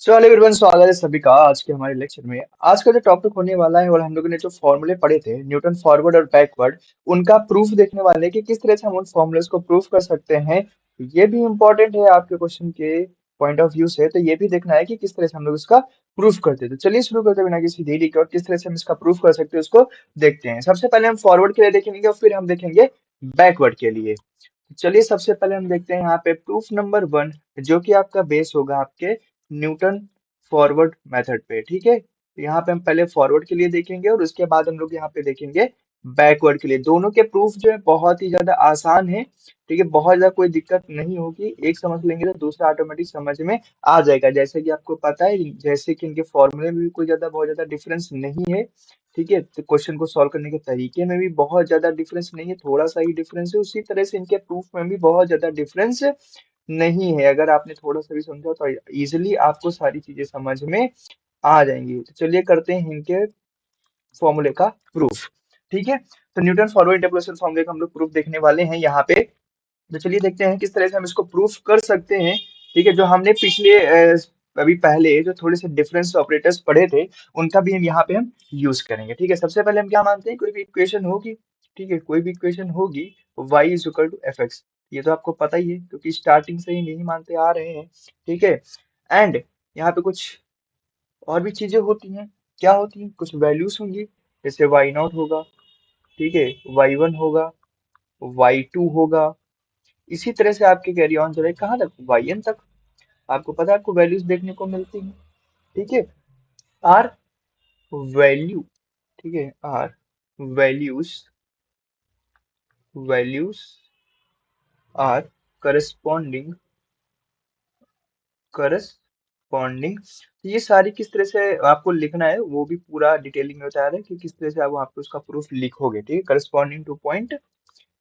Hello everyone, स्वागत है सभी का आज के हमारे लेक्चर में। आज का जो टॉपिक होने वाला है और हम लोगों ने जो फॉर्मूले पढ़े थे न्यूटन फॉरवर्ड और बैकवर्ड, उनका प्रूफ देखने वाले हैं कि किस तरह से हम उन फॉर्मूलेस को प्रूफ कर सकते हैं। ये भी इम्पोर्टेंट है आपके क्वेश्चन के पॉइंट ऑफ व्यू से, तो ये भी देखना है कि किस तरह से हम लोग इसका प्रूफ करते हैं। तो चलिए शुरू करते हैं बिना किसी देरी के, और किस तरह से हम इसका प्रूफ कर सकते हैं उसको देखते हैं। सबसे पहले हम फॉरवर्ड के लिए देखेंगे और फिर हम देखेंगे बैकवर्ड के लिए। चलिए सबसे पहले हम देखते हैं यहाँ पे प्रूफ नंबर 1, जो कि आपका बेस होगा आपके न्यूटन फॉरवर्ड मेथड पे। ठीक है, तो यहाँ पे हम पहले फॉरवर्ड के लिए देखेंगे और उसके बाद हम लोग यहाँ पे देखेंगे बैकवर्ड के लिए। दोनों के प्रूफ जो है बहुत ही ज्यादा आसान है। ठीक है, बहुत ज्यादा कोई दिक्कत नहीं होगी, एक समझ लेंगे तो दूसरा ऑटोमेटिक समझ में आ जाएगा। जैसे कि आपको पता है, जैसे कि इनके फॉर्मूले में भी कोई ज्यादा बहुत ज्यादा डिफरेंस नहीं है। ठीक है, तो क्वेश्चन को सॉल्व करने के तरीके में भी बहुत ज्यादा डिफरेंस नहीं है, थोड़ा सा ही डिफरेंस है। उसी तरह से इनके प्रूफ में भी बहुत ज्यादा डिफरेंस नहीं है। अगर आपने थोड़ा सा भी समझा तो इजिली आपको सारी चीजें समझ में आ जाएंगी। तो चलिए करते हैं इनके फॉर्मूले का प्रूफ। ठीक है, तो न्यूटन फॉरवर्ड इंटरपोलेशन फॉर्मूले का हम लोग प्रूफ देखने वाले हैं यहाँ पे। तो चलिए देखते हैं किस तरह से हम इसको प्रूफ कर सकते हैं। ठीक है, जो हमने पिछले अभी पहले जो थोड़े से डिफरेंस ऑपरेटर्स पढ़े थे, उनका भी हम यहाँ पे हम यूज करेंगे। ठीक है, सबसे पहले हम क्या मानते हैं, कोई भी इक्वेशन होगी, ठीक है, कोई भी इक्वेशन होगी, y is equal to f x. ये तो आपको पता ही है क्योंकि स्टार्टिंग से ही यही मानते आ रहे हैं। ठीक है, एंड यहाँ पे कुछ और भी चीजें होती हैं। क्या होती हैं, कुछ वैल्यूज होंगी, जैसे वाई नॉट होगा, ठीक है, वाई वन होगा, वाई टू होगा। इसी तरह से आपके कैरी ऑन चले कहाँ तक, वाई एन तक। आपको पता है आपको वैल्यूज देखने को मिलती हैं। ठीक है, आर वैल्यू, ठीक है, R values, values are corresponding, corresponding. ये सारी किस तरह से आपको लिखना है वो भी पूरा डिटेलिंग में बता रहा है कि किस तरह से आप वहाँ पे उसका प्रूफ लिखोगे। ठीक है, करस्पॉन्डिंग टू पॉइंट,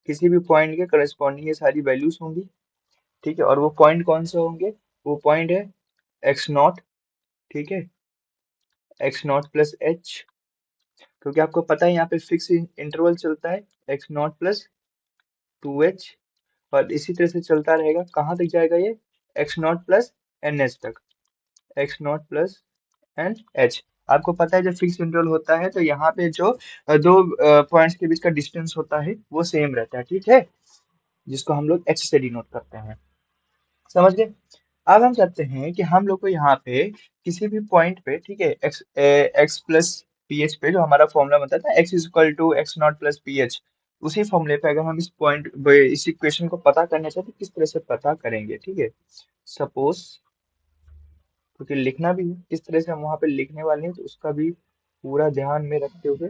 किसी भी पॉइंट के करस्पॉन्डिंग ये सारी वैल्यूज होंगी। ठीक है, और वो पॉइंट कौन से होंगे, वो पॉइंट है एक्स नॉट, ठीक है, एक्स नॉट प्लस एच, क्योंकि आपको पता है यहाँ पे फिक्स इंटरवल चलता है, एक्स नॉट प्लस 2h। और इसी तरह से चलता रहेगा, कहाँ तक जाएगा ये, X not plus N H तक, X not plus N H. आपको पता है जब फिक्स इंटरवल होता है तो यहाँ पे जो दो पॉइंट्स के बीच का डिस्टेंस होता है वो सेम रहता है। ठीक है, जिसको हम लोग एच से डिनोट करते हैं। समझ गए। अब हम चाहते हैं कि हम लोग को यहाँ पे किसी भी पॉइंट पे, ठीक है, एक्स प्लस पी एच पे जो हमारा फॉर्मूला बनता था, x is equal to x not plus p h, उसी फॉर्मूले पे अगर हम इस पॉइंट इस इक्वेशन को पता करना चाहते हैं, किस तरह से पता करेंगे। ठीक है, सपोज, क्योंकि लिखना भी है, किस तरह से हम वहाँ पे लिखने वाले हैं तो उसका भी पूरा ध्यान में रखते हुए।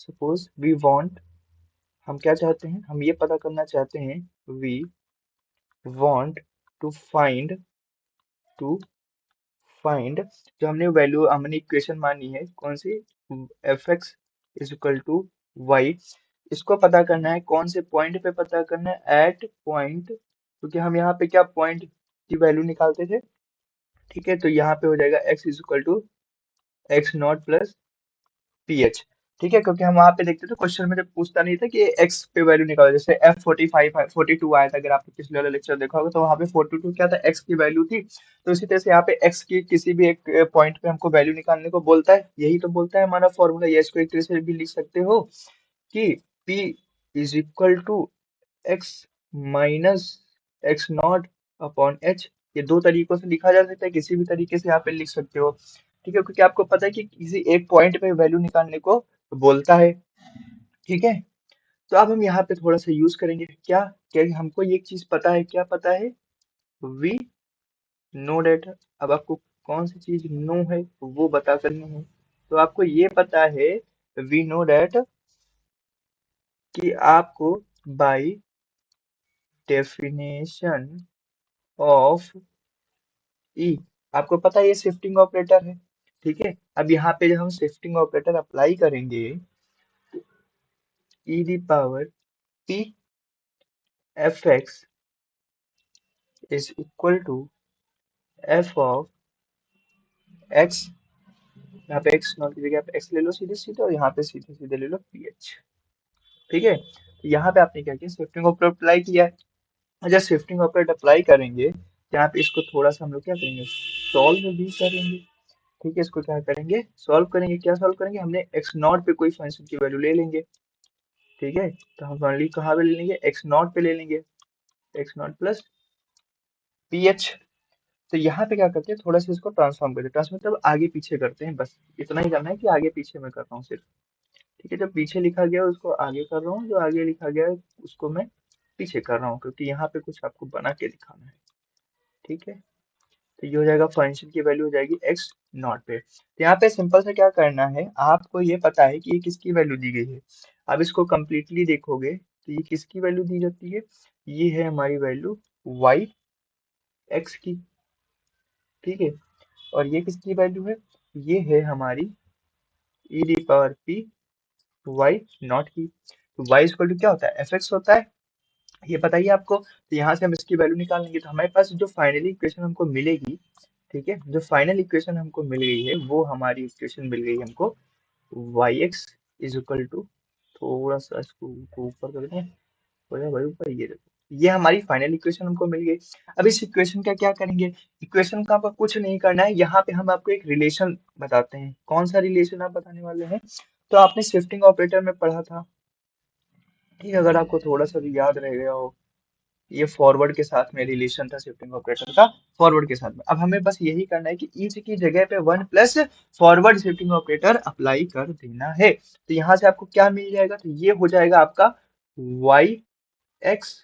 सपोज वी वांट, हम क्या चाहते हैं, हम ये पता करना चाहते हैं, we want to find, to find, जो हमने वैल्यू हमने इक्वेशन मानी है कौन सी, F x is equal to Y, इसको पता करना है। कौन से पॉइंट पे पता करना है, एट पॉइंट, क्योंकि हम यहाँ पे क्या पॉइंट की वैल्यू निकालते थे। ठीक है, तो यहाँ पे हो जाएगा x is equal to x not plus p h. ठीक है, क्योंकि हम वहां पे देखते थे क्वेश्चन में जब पूछता नहीं था कि एक्स पे वैल्यू निकालो, जैसे एफ 45 42 आया था, अगर आपने पिछले वाला लेक्चर देखा होगा तो वहां पे 42 क्या था, एक्स की वैल्यू थी। तो इसी तरह से यहाँ पे एक्स की किसी भी एक पॉइंट पे हमको वैल्यू निकालने को बोलता है, यही तो बोलता है हमारा फॉर्मूला। या इसको एक तरह से भी लिख सकते हो कि p is equal to x minus x naught upon h. ये दो तरीकों से लिखा जा सकता है, किसी भी तरीके से यहाँ पे लिख सकते हो। ठीक है, क्योंकि आपको पता है कि किसी एक पॉइंट पे वैल्यू निकालने को बोलता है। ठीक है, तो अब हम यहाँ पे थोड़ा सा यूज करेंगे, क्या क्या हमको ये चीज पता है, क्या पता है, वी नो डेटा। अब आपको कौन सी चीज नो है वो बता करनी है। तो आपको ये पता है, वी नो डेट, कि आपको बाय डेफिनेशन ऑफ ई, आपको पता है ये शिफ्टिंग ऑपरेटर है। ठीक है, अब यहाँ पे जब हम शिफ्टिंग ऑपरेटर अप्लाई करेंगे, E the power P F x is equal to F of X, यहाँ पे एक्स नॉट की जगह आप एक्स ले लो सीधे सीधे, और यहाँ पे सीधे सीधे ले लो पी एच। ठीक है, तो यहाँ पे आपने क्या किया, शिफ्टिंग ऑपरेटर अप्लाई किया है। और जब शिफ्टिंग ऑपरेटर अप्लाई करेंगे, यहाँ पे इसको थोड़ा सा हम लोग क्या करेंगे, सॉल्व भी करेंगे। ठीक है, इसको क्या करेंगे, सॉल्व करेंगे। क्या सॉल्व करेंगे, हमने एक्स नॉट पे कोई फंक्शन की वैल्यू ले लेंगे। ठीक है, तो हम वैल्यू कहाँ पे ले लेंगे, एक्स नॉट पे ले लेंगे, x not plus p H. तो यहाँ पे क्या करते हैं, थोड़ा सा इसको ट्रांसफॉर्म करते हैं, ट्रांसफॉर्म मतलब आगे पीछे करते हैं, बस इतना ही करना है कि आगे पीछे मैं कर रहा हूँ सिर्फ। ठीक है, जो पीछे लिखा गया है उसको आगे कर रहा हूँ, जो आगे लिखा गया है उसको मैं पीछे कर रहा हूँ, क्योंकि यहाँ पे कुछ आपको बना के दिखाना है। ठीक है, तो ये हो जाएगा, फंक्शन की वैल्यू हो जाएगी एक्स नॉट पे। तो यहाँ पे सिंपल से क्या करना है, आपको ये पता है कि ये किसकी वैल्यू दी गई है। अब इसको कंप्लीटली देखोगे तो ये किसकी वैल्यू दी जाती है, ये है हमारी वैल्यू वाई एक्स की। ठीक है, और ये किसकी वैल्यू है, ये है हमारी E the power P Y not की। तो वाई इक्वल टू क्या होता है, एफ एक्स होता है, ये बताइए आपको। तो यहाँ से हम इसकी वैल्यू निकालेंगे, तो हमारे पास जो फाइनली इक्वेशन हमको मिलेगी, ठीक है, जो फाइनल इक्वेशन हमको मिल गई है वो हमारी इक्वेशन मिल गई हमको y x is equal to, थोड़ा सा इसको ऊपर कर दें, हो जाए भाई ऊपर, ये देखो ये हमारी फाइनल इक्वेशन हमको मिल गई। अब इस इक्वेशन का क्या करेंगे, इक्वेशन का आपको कुछ नहीं करना है, यहाँ पे हम आपको एक रिलेशन बताते हैं। कौन सा रिलेशन आप बताने वाले हैं, तो आपने शिफ्टिंग ऑपरेटर में पढ़ा था। ठीक है, अगर आपको थोड़ा सा भी याद रह गया हो, ये फॉरवर्ड के साथ में रिलेशन था शिफ्टिंग ऑपरेटर का, फॉरवर्ड के साथ में। अब हमें बस यही करना है कि ईच की जगह पे one plus forward shifting operator apply कर देना है। तो यहाँ से आपको क्या मिल जाएगा, तो ये हो जाएगा आपका Y x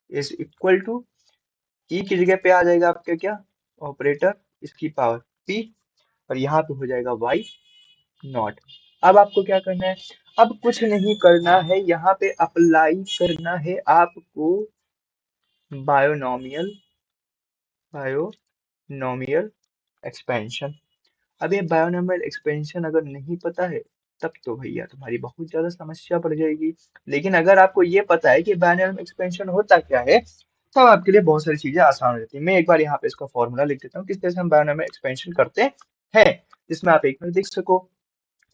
is equal to, E की जगह पे आ जाएगा आपका क्या, ऑपरेटर, इसकी पावर पी, और यहाँ पे हो जाएगा वाई नॉट। अब आपको क्या करना है, अब कुछ नहीं करना है, यहाँ पे अप्लाई करना है आपको बायोनॉमियल, बायोनॉमियल एक्सपेंशन। अब ये बायोनॉमियल एक्सपेंशन अगर नहीं पता है, तब तो भैया तुम्हारी बहुत ज्यादा समस्या पड़ जाएगी। लेकिन अगर आपको ये पता है कि बायोनॉमियल एक्सपेंशन होता क्या है, तब आपके लिए बहुत सारी चीजें आसान हो जाती है। मैं एक बार यहाँ पे इसका फॉर्मूला लिख देता हूँ, किस तरह से हम बायोनॉमियल एक्सपेंशन करते हैं, जिसमें आप एक मिनट देख सको।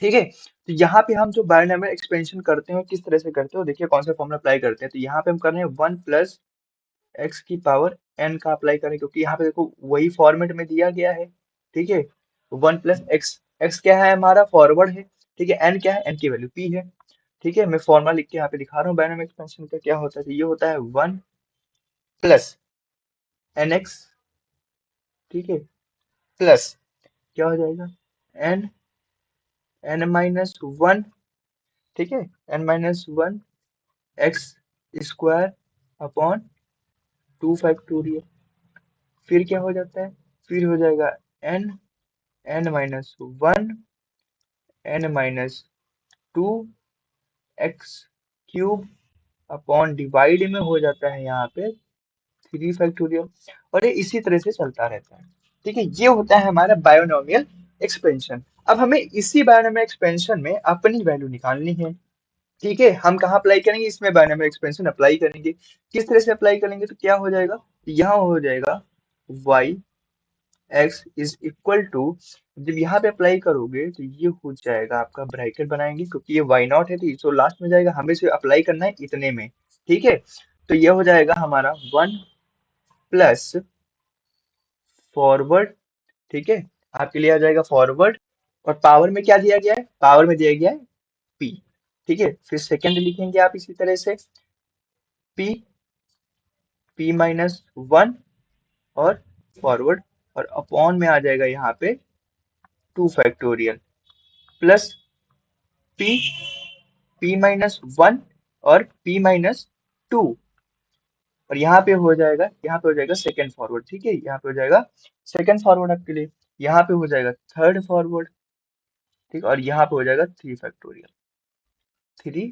ठीक है, तो यहाँ पे हम जो बायोनॉमियल एक्सपेंशन करते हैं किस तरह से करते हो, देखिए कौन सा फॉर्मूला अप्लाई करते हैं। तो यहाँ पे हम कर रहे हैं वन प्लस एक्स की पावर एन का अप्लाई करें, क्योंकि यहाँ पे देखो वही फॉर्मेट में दिया गया है। ठीक है, वन प्लस एक्स, एक्स क्या है हमारा, फॉरवर्ड है। ठीक है, एन क्या है, एन की वैल्यू पी है। ठीक है, मैं फॉर्मूला लिख के यहाँ पे दिखा रहा हूँ बायनॉमिक एक्सपेंशन का क्या होता है। तो ये होता है वन प्लस एन एक्स, ठीक है, प्लस क्या हो जाएगा, एन, एन माइनस वन, ठीक है, n minus one x square upon two factorial. फिर क्या हो जाता है, फिर हो जाएगा n, n minus one, n minus two x cube upon divide में हो जाता है यहाँ पे थ्री फैक्टोरियल, और ये इसी तरह से चलता रहता है। ठीक है, ये होता है हमारा बायोनॉमियल एक्सपेंशन। अब हमें इसी बायोनॉमियल एक्सपेंशन में अपनी वैल्यू निकालनी है। ठीक है, हम कहाँ अप्लाई करेंगे, इसमें बायोनॉमियल एक्सपेंशन अप्लाई करेंगे। किस तरह से अप्लाई करेंगे, तो क्या हो जाएगा, यहाँ हो जाएगा y x is equal to, जब यहाँ पे अप्लाई करोगे तो ये हो जाएगा आपका, ब्रैकेट बनाएंगे क्योंकि ये वाई नॉट है, तो ये तो लास्ट में जाएगा, हमें इसे अप्लाई करना है इतने में। ठीक है, तो ये हो जाएगा हमारा वन प्लस फॉरवर्ड, ठीक है, आपके लिए आ जाएगा फॉरवर्ड, और पावर में क्या दिया गया है, पावर में दिया गया है पी। ठीक है, फिर सेकंड लिखेंगे आप इसी तरह से, पी, पी माइनस वन, और फॉरवर्ड, और अपॉन में आ जाएगा यहाँ पे two factorial, plus P, P minus one, और पी माइनस टू, और यहाँ पे हो जाएगा, यहाँ पे हो जाएगा सेकंड फॉरवर्ड। ठीक है, यहाँ पे हो जाएगा सेकंड फॉरवर्ड आपके लिए, यहाँ पे हो जाएगा थर्ड फॉरवर्ड। ठीक, और यहाँ पे हो जाएगा थ्री फैक्टोरियल, थ्री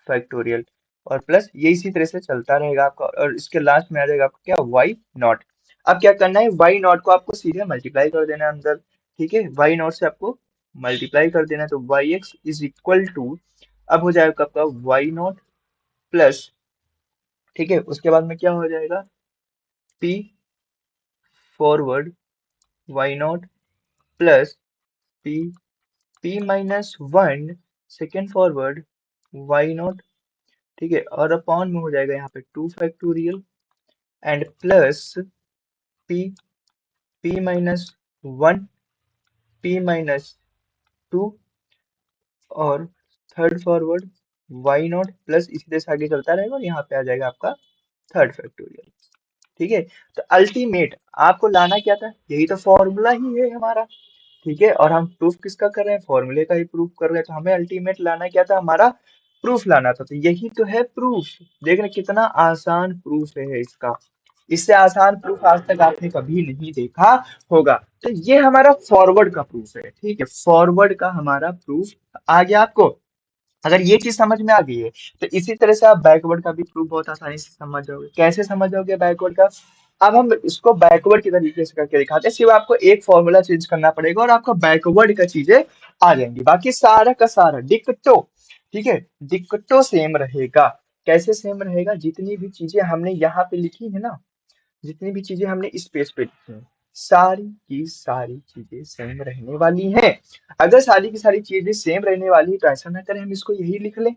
फैक्टोरियल, और प्लस ये इसी तरह से चलता रहेगा आपका, और इसके लास्ट में आ जाएगा आपका क्या, वाई नॉट। अब क्या करना है, वाई नॉट को आपको सीधे मल्टीप्लाई कर देना है अंदर। ठीक है, वाई नॉट से आपको मल्टीप्लाई कर देना है, तो y x is equal to, अब हो जाएगा आपका वाई नॉट प्लस, ठीक है, उसके बाद में क्या हो जाएगा, p forward y not plus P, P minus one second forward y not. ठीक है, और अपॉन में हो जाएगा यहाँ पे two factorial, and plus p, p-1, p-2 और थर्ड फॉरवर्ड y0 प्लस इसी तरह से आगे चलता रहेगा और यहाँ पे आ जाएगा आपका थर्ड फैक्टोरियल। ठीक है, तो अल्टीमेट आपको लाना क्या था, यही तो फॉर्मूला ही है हमारा। ठीक है, और हम प्रूफ किसका कर रहे हैं, फॉर्मूले का ही प्रूफ कर रहे हैं, तो हमें अल्टीमेट लाना क्या था, हमारा प्रूफ लाना था, तो यही तो है प्रूफ। देख रहे कितना आसान प्रूफ है इसका, इससे आसान प्रूफ आज तक आपने कभी नहीं देखा होगा। तो ये हमारा फॉरवर्ड का प्रूफ है। ठीक है, फॉरवर्ड का हमारा प्रूफ आ गया आपको। अगर ये चीज समझ में आ गई है तो इसी तरह से आप बैकवर्ड का भी प्रूफ बहुत आसानी से समझ जाओगे। कैसे समझ जाओगे बैकवर्ड का, अब हम इसको बैकवर्ड की तरीके से करके दिखाते हैं। सिर्फ आपको एक फॉर्मूला चेंज करना पड़ेगा और आपका बैकवर्ड का चीजें आ जाएंगी, बाकी सारा का सारा डिक्टो। ठीक है, डिक्टो सेम रहेगा। कैसे सेम रहेगा, जितनी भी चीजें हमने यहाँ पे लिखी है ना, जितनी भी चीजें हमने इस पेज पे लिखी हैं, सारी की सारी चीजें सेम रहने वाली हैं। अगर सारी की सारी चीजें सेम रहने वाली है तो ऐसा ना करें, हम इसको यही लिख लें।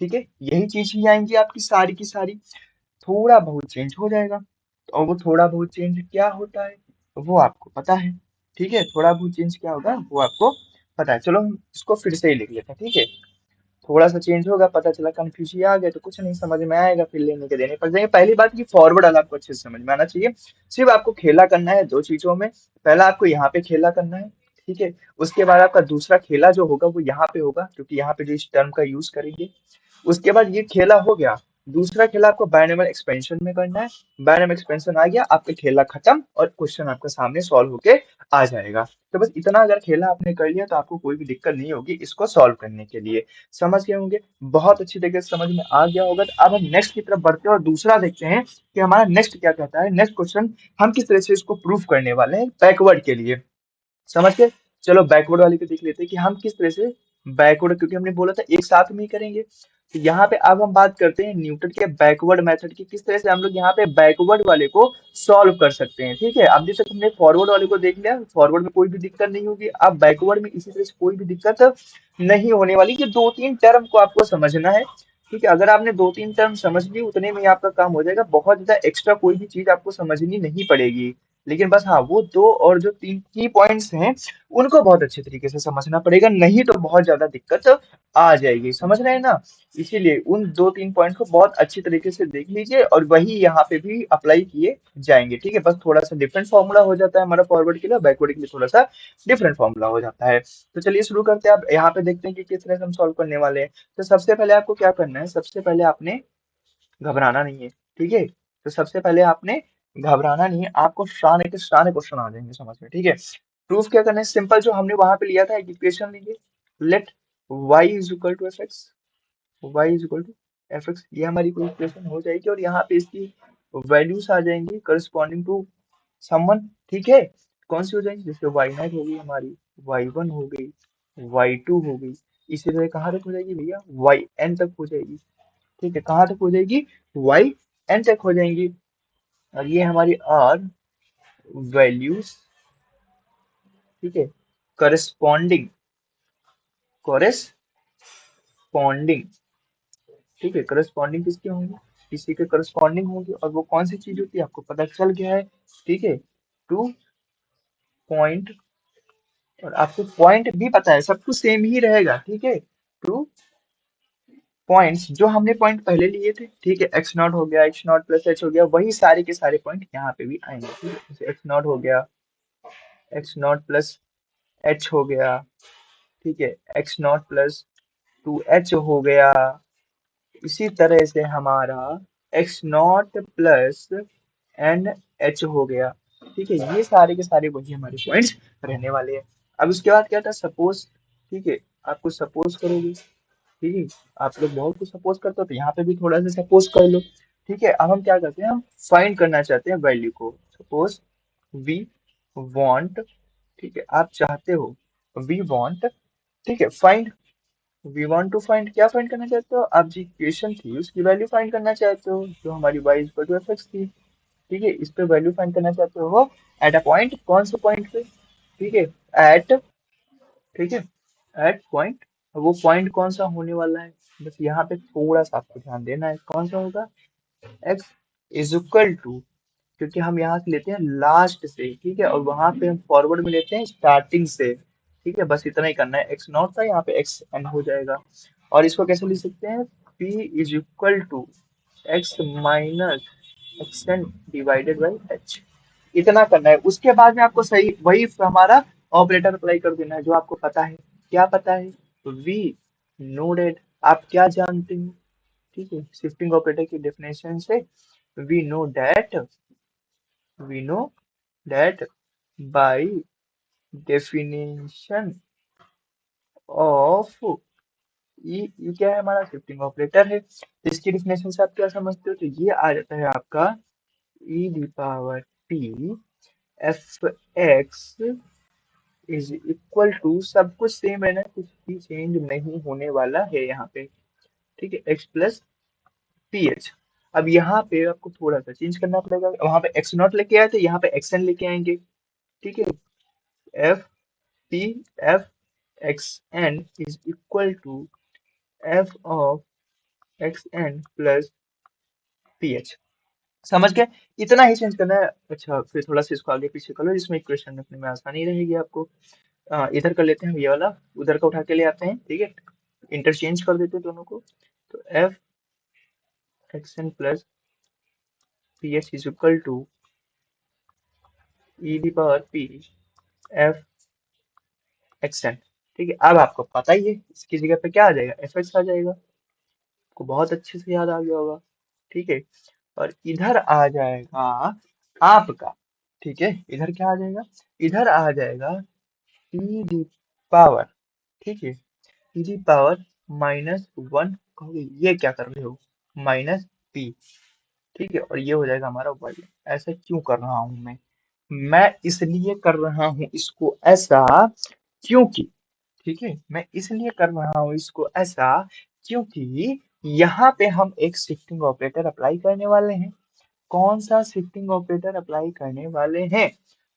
ठीक है, यही चीज ही आएंगी आपकी सारी की सारी, थोड़ा बहुत चेंज हो जाएगा। और वो थोड़ा बहुत चेंज क्या होता है वो आपको पता है। ठीक है, थोड़ा बहुत चेंज क्या होगा वो आपको पता है। चलो हम इसको फिर से ही लिख लेते हैं। ठीक है, थोड़ा सा चेंज होगा, पता चला कंफ्यूजन आ गया तो कुछ नहीं समझ में आएगा, फिर लेने के देने पड़ जाएंगे। पहली बात की फॉरवर्ड वाला आपको अच्छे से समझ में आना चाहिए। सिर्फ आपको खेला करना है दो चीजों में, पहला आपको यहाँ पे खेला करना है। ठीक है, उसके बाद आपका दूसरा खेला जो होगा वो यहाँ पे होगा, क्योंकि यहाँ पे जो इस टर्म का यूज करेंगे। उसके बाद ये खेला हो गया, दूसरा खेला आपको बायनॉमियल एक्सपेंशन में करना है। बायनॉमियल एक्सपेंशन आ गया, आपका खेला खत्म और क्वेश्चन आपके सामने सॉल्व होके आ जाएगा। तो बस इतना अगर खेला आपने कर लिया तो आपको कोई भी दिक्कत नहीं होगी इसको सॉल्व करने के लिए। समझ गए होंगे, बहुत अच्छी तरीके से समझ में आ गया होगा। तो अब हम नेक्स्ट की तरफ बढ़ते हैं और दूसरा देखते हैं कि हमारा नेक्स्ट क्या कहता है। नेक्स्ट क्वेश्चन हम किस तरह से इसको प्रूफ करने वाले हैं बैकवर्ड के लिए, समझ के। चलो बैकवर्ड वाले को देख लेते हैं कि हम किस तरह से बैकवर्ड, क्योंकि हमने बोला था एक साथ में ही करेंगे। तो यहाँ पे अब हम बात करते हैं न्यूटन के बैकवर्ड मेथड की, किस तरह से हम लोग यहाँ पे बैकवर्ड वाले को सॉल्व कर सकते हैं। ठीक है, अब जैसे तुमने फॉरवर्ड वाले को देख लिया, फॉरवर्ड में कोई भी दिक्कत नहीं होगी, अब बैकवर्ड में इसी तरह से कोई भी दिक्कत नहीं होने वाली। कि दो तीन टर्म को आपको समझना है। ठीक है, अगर आपने दो तीन टर्म समझ ली उतने में ही आपका काम हो जाएगा, बहुत ज्यादा एक्स्ट्रा कोई भी चीज आपको समझनी नहीं पड़ेगी। लेकिन बस हाँ, वो दो और जो तीन की पॉइंट्स हैं उनको बहुत अच्छे तरीके से समझना पड़ेगा, नहीं तो बहुत ज्यादा दिक्कत आ जाएगी। समझ रहे हैं ना, इसीलिए उन दो तीन पॉइंट को बहुत अच्छी तरीके से देख लीजिए और वही यहाँ पे भी अप्लाई किए जाएंगे। ठीक है, बस थोड़ा सा डिफरेंट फॉर्मूला हो जाता है हमारा फॉरवर्ड के लिए, बैकवर्ड के लिए थोड़ा सा डिफरेंट फॉर्मूला हो जाता है। तो चलिए शुरू करते हैं। आप यहाँ पे देखते हैं कि किस तरह से हम सॉल्व करने वाले हैं। तो सबसे पहले आपको क्या करना है, सबसे पहले आपने घबराना नहीं है। ठीक है, तो सबसे पहले आपने घबराना नहीं है, आपको शान के शान क्वेश्चन आ जाएंगे समझ में। ठीक है, प्रूफ क्या करना है, सिंपल जो हमने वहां पे लिया था एक इक्वेशन लीजिए, let y is equal to f x, y is equal to f x, ये हमारी कोई इक्वेशन हो जाएगी और यहाँ पे इसकी वैल्यूज आ जाएंगी करस्पॉन्डिंग टू समवन। ठीक है, कौन सी हो जाएंगी, जैसे y0 हो गई हमारी, y1 हो गई, y2 हो गई, इसी तरह कहाँ तक हो जाएगी भैया, yn तक हो जाएगी। ठीक है, कहाँ तक हो जाएगी, yn तक हो जाएंगी। और ये हमारी आर वैल्यूज। ठीक है, करस्पॉन्डिंग, करस्पॉन्डिंग। ठीक है, करस्पॉन्डिंग किसके होंगे, इसी के करस्पॉन्डिंग होंगे। और वो कौन सी चीज होती है आपको पता चल गया है। ठीक है, टू पॉइंट, और आपको पॉइंट भी पता है, सब कुछ सेम ही रहेगा। ठीक है, टू पॉइंट्स जो हमने पॉइंट पहले लिए थे। ठीक है, एक्स नॉट हो गया, एक्स नॉट प्लस एच हो गया, वही सारे के सारे पॉइंट यहाँ पे भी आएंगे। ठीक है, जैसे एक्स नॉट हो गया, एक्स नॉट प्लस एच हो गया। ठीक है, x not plus two h हो गया। इसी तरह से हमारा x not plus N h हो गया। ठीक है, ये सारे के सारे वही हमारे पॉइंट्स रहने वाले हैं। अब उसके बाद क्या था, सपोज। ठीक है, आपको सपोज करोगे। ठीक है, आप लोग बहुत कुछ सपोज करते हो तो यहाँ पे भी थोड़ा सा सपोज कर लो। ठीक है, अब हम क्या करते हैं, हम फाइंड करना चाहते हैं वैल्यू को। सपोज वी वांट, ठीक है, आप चाहते हो, वी वांट, ठीक है, find, we want to find, क्या फाइंड करना चाहते हो आप, जी इक्वेशन थी उसकी वैल्यू फाइंड करना चाहते हो, जो हमारी y equal to f x थी। ठीक है, इस पे वैल्यू फाइंड करना चाहते हो एट अ पॉइंट, कौन से पॉइंट पे, ठीक है, एट, ठीक है, एट पॉइंट। वो पॉइंट कौन सा होने वाला है, बस यहाँ पे थोड़ा सा आपको ध्यान देना है, कौन सा होगा, x इज इक्वल टू क्योंकि हम यहाँ से लेते हैं लास्ट से, ठीक है, और वहां पे हम फॉरवर्ड में लेते हैं स्टार्टिंग से, ठीक है। बस इतना ही करना है, एक्स नॉट था यहाँ पे एक्स एन हो जाएगा। और इसको कैसे लिख सकते हैं, p is equal to x minus x n divided by h. इतना करना है, उसके बाद में आपको सही वही हमारा ऑपरेटर अप्लाई कर देना है जो आपको पता है। क्या पता है, वी नो डेट, आप क्या जानते हो, ठीक है, शिफ्टिंग ऑपरेटर की डेफिनेशन से, we know that, we know that by definition of ये क्या है, हमारा शिफ्टिंग ऑपरेटर है। तो इसकी डेफिनेशन से आप क्या समझते हो, तो ये आ जाता है आपका E the power P F x is equal to, सब कुछ सेम है ना, कुछ भी चेंज नहीं होने वाला है यहाँ पे, ठीक है, एक्स प्लस पी एच। अब यहाँ पे आपको थोड़ा सा चेंज करना पड़ेगा, वहां पे एक्स नॉट लेके आए थे, यहाँ पे एक्स एन लेके आएंगे, ठीक है। F p F x n is equal to F of x n plus p h. समझ गए, इतना ही चेंज करना है। अच्छा, फिर थोड़ा सा इसको आगे पीछे कर लो, जिसमें इक्वेशन रखने में आसानी रहेगी आपको। इधर कर लेते हैं ये वाला, उधर का उठा के ले आते हैं, ठीक है, इंटरचेंज कर देते हैं दोनों को। तो f x n plus p h is equal to e the power P F x n, ठीक है। अब आपको पता ही है इसकी जगह पे क्या आ जाएगा, एफ एक्स आ जाएगा, को बहुत अच्छे से याद आ गया होगा, ठीक है। और इधर आ जाएगा आपका, ठीक है, इधर क्या आ जाएगा, इधर आ जाएगा ई दी पावर, ठीक है, ई दी पावर -1, कहोगे ये क्या कर रहे हो, माइनस पी, ठीक है, और ये हो जाएगा हमारा वाई। ऐसा क्यों कर रहा हूं मैं इसलिए कर रहा हूं इसको ऐसा, क्योंकि, ठीक है, मैं इसलिए कर रहा हूँ इसको ऐसा क्योंकि यहाँ पे हम एक शिफ्टिंग ऑपरेटर अप्लाई करने वाले हैं। कौन सा शिफ्टिंग ऑपरेटर अप्लाई करने वाले हैं,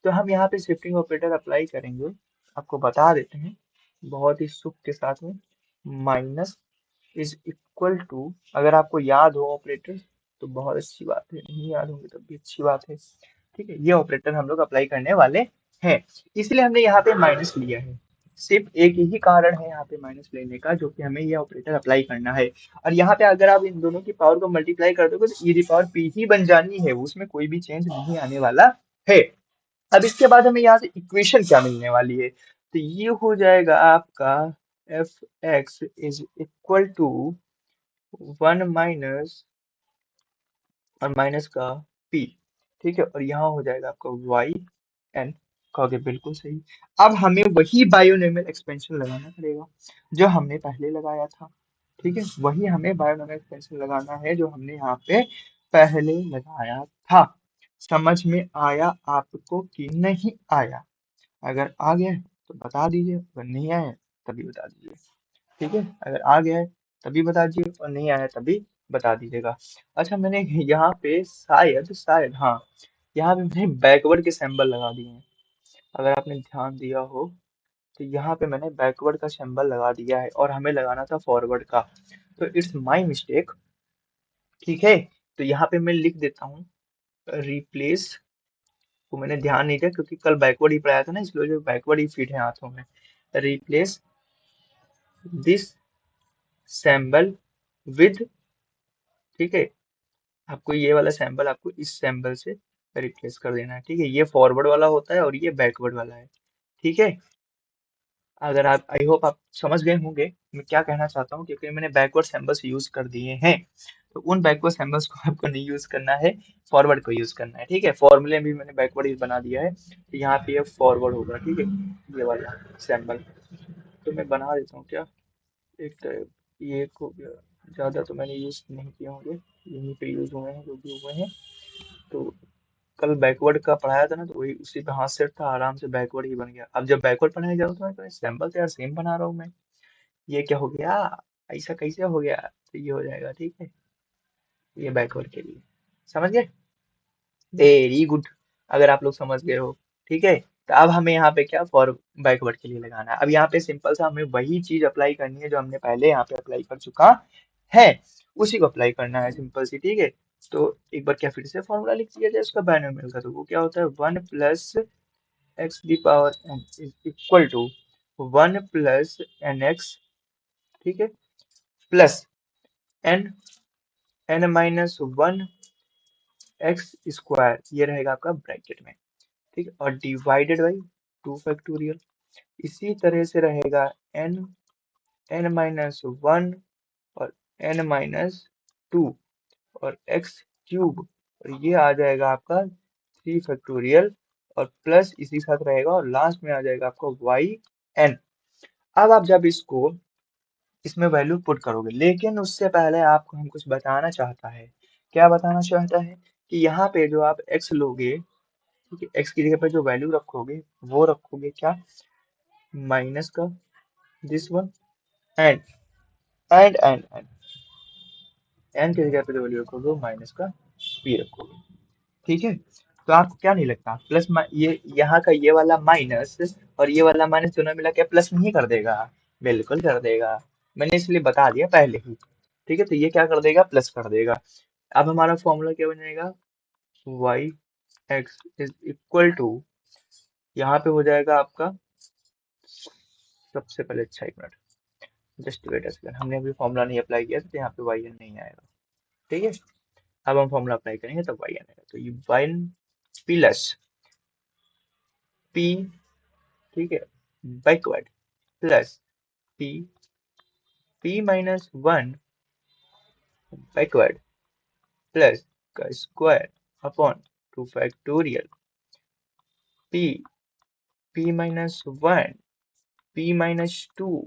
तो हम यहाँ पे शिफ्टिंग ऑपरेटर अप्लाई करेंगे, आपको बता देते हैं बहुत ही सुख के साथ में, माइनस इज इक्वल टू, अगर आपको याद हो ऑपरेटर तो बहुत अच्छी बात है, नहीं याद होंगे तब भी अच्छी बात है, ठीक है। ये ऑपरेटर हम लोग अप्लाई करने वाले हैं, इसलिए हमने यहाँ पे माइनस लिया है। सिर्फ एक ही कारण है यहाँ पे माइनस लेने का, जो कि हमें ये ऑपरेटर अप्लाई करना है। और यहाँ पे अगर आप इन दोनों की पावर को मल्टीप्लाई कर दोगे तो ई दी पावर पी ही बन जानी है, उसमें कोई भी चेंज नहीं आने वाला है। अब इसके बाद हमें यहाँ से इक्वेशन क्या मिलने वाली है, तो ये हो जाएगा आपका f x is equal to 1 minus और माइनस का p, ठीक है, और यहाँ हो जाएगा आपका वाई एन, कहोगे बिल्कुल सही। अब हमें वही बायोनॉमियल एक्सपेंशन लगाना पड़ेगा जो हमने पहले लगाया था, ठीक है, वही हमें बायोनॉमियल एक्सपेंशन लगाना है जो हमने यहाँ पे पहले लगाया था। समझ में आया आपको कि नहीं आया, अगर आ गया है तो बता दीजिए, अगर नहीं आया है तभी बता दीजिए, ठीक है, अगर आ गया है तभी बता दीजिए और नहीं आया तभी बता दीजिएगा। अच्छा, मैंने यहाँ पे शायद शायद हाँ, यहाँ पे मैंने बैकवर्ड के सिंबल लगा दिए हैं, अगर आपने ध्यान दिया हो तो यहाँ पे मैंने बैकवर्ड का सिंबल लगा दिया है और हमें लगाना था फॉरवर्ड का, तो इट्स माय मिस्टेक, ठीक है। तो यहाँ पे मैं लिख देता हूँ रिप्लेस, को मैंने ध्यान नहीं दिया क्योंकि कल बैकवर्ड ही पढ़ाया था ना, इसलिए जो बैकवर्ड ही फिट है हाथों में। रिप्लेस दिस सैम्बल विद, ठीक है, आपको ये वाला सैंपल आपको इस सैंपल से रिप्लेस कर देना है, ठीक है, ये फॉरवर्ड वाला होता है और ये बैकवर्ड वाला है, ठीक है। अगर आप, आई होप आप समझ गए होंगे मैं क्या कहना चाहता हूँ, क्योंकि मैंने बैकवर्ड सैंपल्स यूज कर दिए हैं, तो उन बैकवर्ड सैंपल्स को आपको नहीं यूज करना है, फॉरवर्ड को यूज करना है, ठीक है। फॉर्मूले भी मैंने बैकवर्ड ही बना दिया है, तो यहाँ पे ये फॉरवर्ड होगा, ठीक है, ये वाला सैंपल। तो मैं बना देता हूँ क्या, एक तो ये एक हो गया, ज़्यादा तो मैंने यूज नहीं किए होंगे, यहीं पे यूज हुए हैं जो भी हुए हैं। तो कल बैकवर्ड का पढ़ाया था ना, तो वही उसी पे हाथ सेट था, आराम से बैकवर्ड ही बन गया। अब जब बैकवर्ड पढ़ाने जाऊँ तो मैं तो सैंपल तो यार सेम बना रहा हूँ मैं, ये क्या हो गया, ऐसा कैसे हो गया, तो ये हो जाएगा, ठीक है, ये बैकवर्ड के लिए, समझ गए, वेरी गुड, अगर आप लोग समझ गए हो, ठीक है। तो अब हमें यहाँ पे क्या फॉर बैकवर्ड के लिए लगाना है, अब यहाँ पे सिंपल सा हमें वही चीज अप्लाई करनी है जो हमने पहले यहाँ पे अप्लाई कर चुका है, उसी को अप्लाई करना है सिंपल सी, ठीक है। तो एक बार क्या फिर से फॉर्मूला लिख दिया जाए उसका बायनोमियल का, तो वो क्या होता है 1 plus x the power n is equal to 1 plus n x, ठीक है, plus n n minus 1 x square, ये रहेगा आपका ब्रैकेट में, ठीक है, और डिवाइडेड बाई 2 फैक्टोरियल। इसी तरह से रहेगा एन एन माइनस 1 और एन माइनस 2 और एक्स क्यूब, और ये आ जाएगा आपका 3 फैक्टोरियल और प्लस इसी साथ रहेगा और लास्ट में आ जाएगा आपका वाई एन। अब आप जब इसको इसमें वैल्यू पुट करोगे, लेकिन उससे पहले आपको हम कुछ बताना चाहता है। क्या बताना चाहता है कि यहाँ पे जो आप x लोगे, ठीक है, x की जगह पे जो वैल्यू रखोगे वो रखोगे क्या, माइनस का this one, and and n की जगह पे जो वैल्यू रखोगे वो माइनस का p रखोगे, ठीक है। तो आपको क्या नहीं लगता प्लस ये यहाँ का ये वाला माइनस और ये वाला माइनस दोनों मिला के प्लस नहीं कर देगा? बिल्कुल कर देगा, मैंने इसलिए बता दिया पहले ही, ठीक है। तो ये क्या कर देगा, प्लस कर देगा। अब हमारा फॉर्मूला क्या बनेगा, y x is equal to, यहाँ पे हो जाएगा आपका, सबसे पहले अच्छा एक minute, just wait a second, हमने अभी फॉर्मूला नहीं अप्लाई किया तो यहाँ पे वाई एन नहीं आएगा, ठीक है। अब हम फॉर्मूला अप्लाई करेंगे तब वाई एन आएगा, तो ये वाई एन प्लस पी, ठीक है, backward plus P P minus 1 backward plus का square upon 2 factorial P P minus 1 P minus 2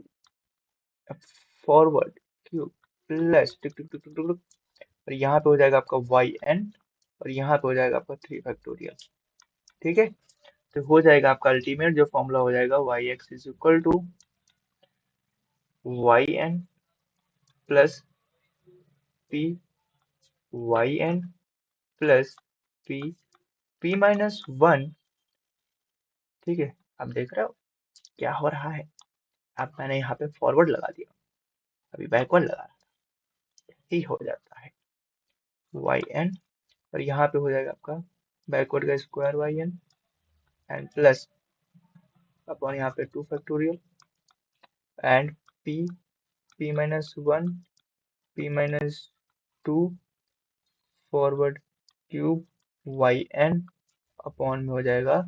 forward cube plus tick tick tick tick tick, और यहाँ पे हो जाएगा आपका वाई एन और यहाँ पे हो जाएगा आपका 3 फैक्टोरियल, ठीक है। तो हो जाएगा आपका अल्टीमेट जो फॉर्मूला हो जाएगा y x is equal to y n plus p y n plus P P minus 1, ठीक है। अब देख रहे हो क्या हो रहा है, अब मैंने यहाँ पे फॉरवर्ड लगा दिया, अभी बैकवर्ड लगा ही हो जाता है वाई एन, और यहाँ पे हो जाएगा आपका बैकवर्ड का square y n and plus upon यहाँ पे 2 factorial and p P minus 1 P minus 2 forward cube y n upon में हो जाएगा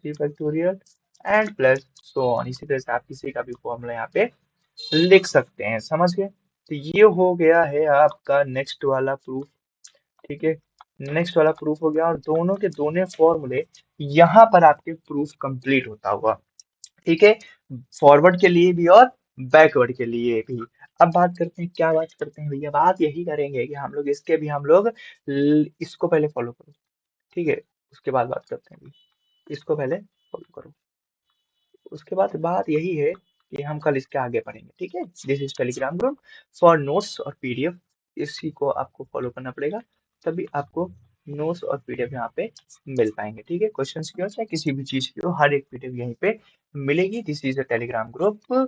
3 factorial and plus so on. इसी तरह से आप किसी का भी फॉर्मूला यहाँ पे लिख सकते हैं, समझ गए। तो ये हो गया है आपका नेक्स्ट वाला प्रूफ, ठीक है, नेक्स्ट वाला प्रूफ हो गया और दोनों के दोनों फॉर्मूले यहाँ पर आपके प्रूफ कंप्लीट होता हुआ, ठीक है, फॉरवर्ड के लिए भी और बैकवर्ड के लिए भी। अब बात करते हैं, क्या बात करते हैं भैया, बात यही करेंगे कि हम लोग इसके भी हम लोग इसको पहले फॉलो करो, ठीक है, उसके बाद बात करते हैं, इसको पहले फॉलो करो, उसके बाद बात यही है कि हम कल इसके आगे पढ़ेंगे, ठीक है। This is Telegram group for notes और पीडीएफ, इसी को आपको फॉलो करना पड़ेगा, तभी आपको नोट्स और पीडीएफ यहाँ पे मिल पाएंगे, ठीक है। क्वेश्चंस की हो चाहे किसी भी चीज की हो, हर एक पीडीएफ यहीं पे मिलेगी। This is a Telegram group,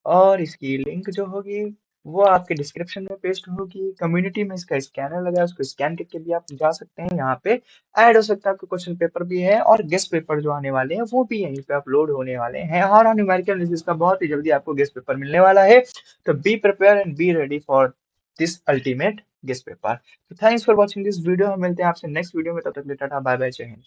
और इसकी लिंक जो होगी वो आपके डिस्क्रिप्शन में पेस्ट होगी। कम्युनिटी में इसका स्कैनर लगा है, उसको स्कैन करके भी आप जा सकते हैं, यहाँ पे ऐड हो सकता है। आपके क्वेश्चन पेपर भी है और गेस्ट पेपर जो आने वाले हैं वो भी यहीं पे अपलोड होने वाले हैं, और न्यूमेरिकल एनालिसिस का बहुत ही जल्दी आपको गेस्ट पेपर मिलने वाला है। तो be prepare and be ready for this ultimate guest paper. तो thanks for watching this video, हम मिलते हैं आपसे नेक्स्ट वीडियो में, तब तक के लिए टाटा बाय बाय, जय हिंद।